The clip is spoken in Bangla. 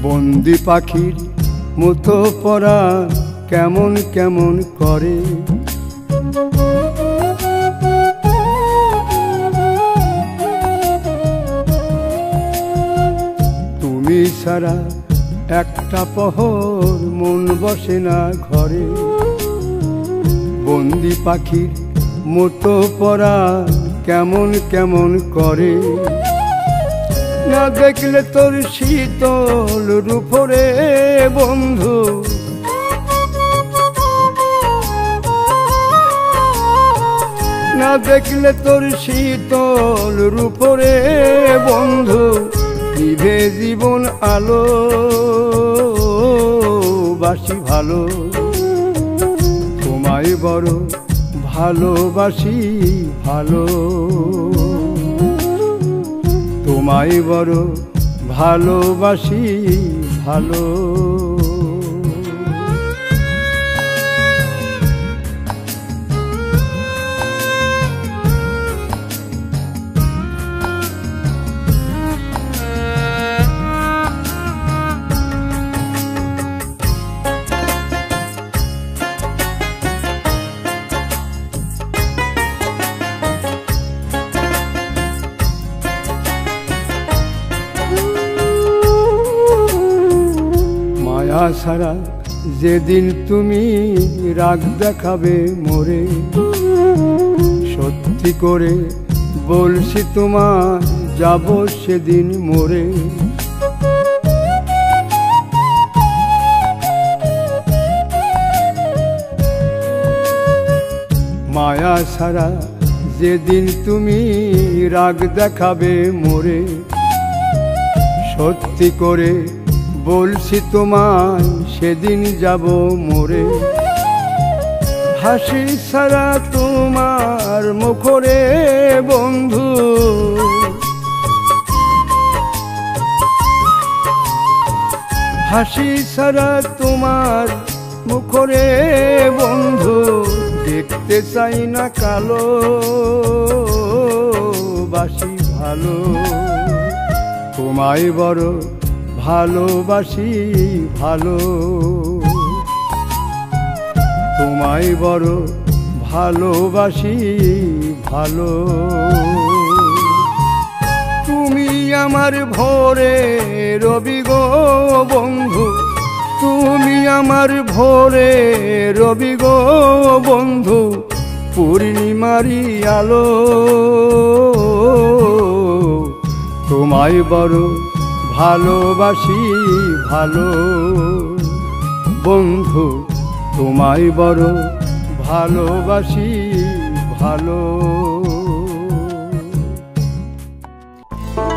বন্দি পাখির মতো পরাণ কেমন কেমন করে। তুমি ছাড়া একটা পহর মন বসে না ঘরে। বন্দি পাখির মতো পরাণ কেমন কেমন করে। না দেখলে তোর শীতল রূপরে বন্ধু, না দেখলে তোর শীতল রূপরে বন্ধু, নিভে জীবন আলো বাসি ভালো। তোমায় বড় ভালোবাসি ভালো, তোমায় বড় ভালোবাসি ভালো। মায়া ছাড়া যেদিন তুমি রাগ দেখাবে মোরে, সত্যি করে বলছি তোমার যাব সেদিন মোরে। মায়া ছাড়া যেদিন তুমি রাগ দেখাবে মোরে, সত্যি করে বলছি তোমায় সেদিন যাব মোরে। হাসি ছাড়া তোমার মুখরে বন্ধু, হাসি ছাড়া তোমার মুখরে বন্ধু, দেখতে চাই না কালো বাসি ভালো। তোমায় বড় ভালোবাসি ভালো, তোমায় বড় ভালোবাসি ভালো। তুমি আমার ভোরে রবি গো বন্ধু, তুমি আমার ভোরে রবি গো বন্ধু, পূর্ণিমারি আলো। তোমায় বড় ভালোবাসি ভালো বন্ধু, তোমায় বড় ভালোবাসি ভালো।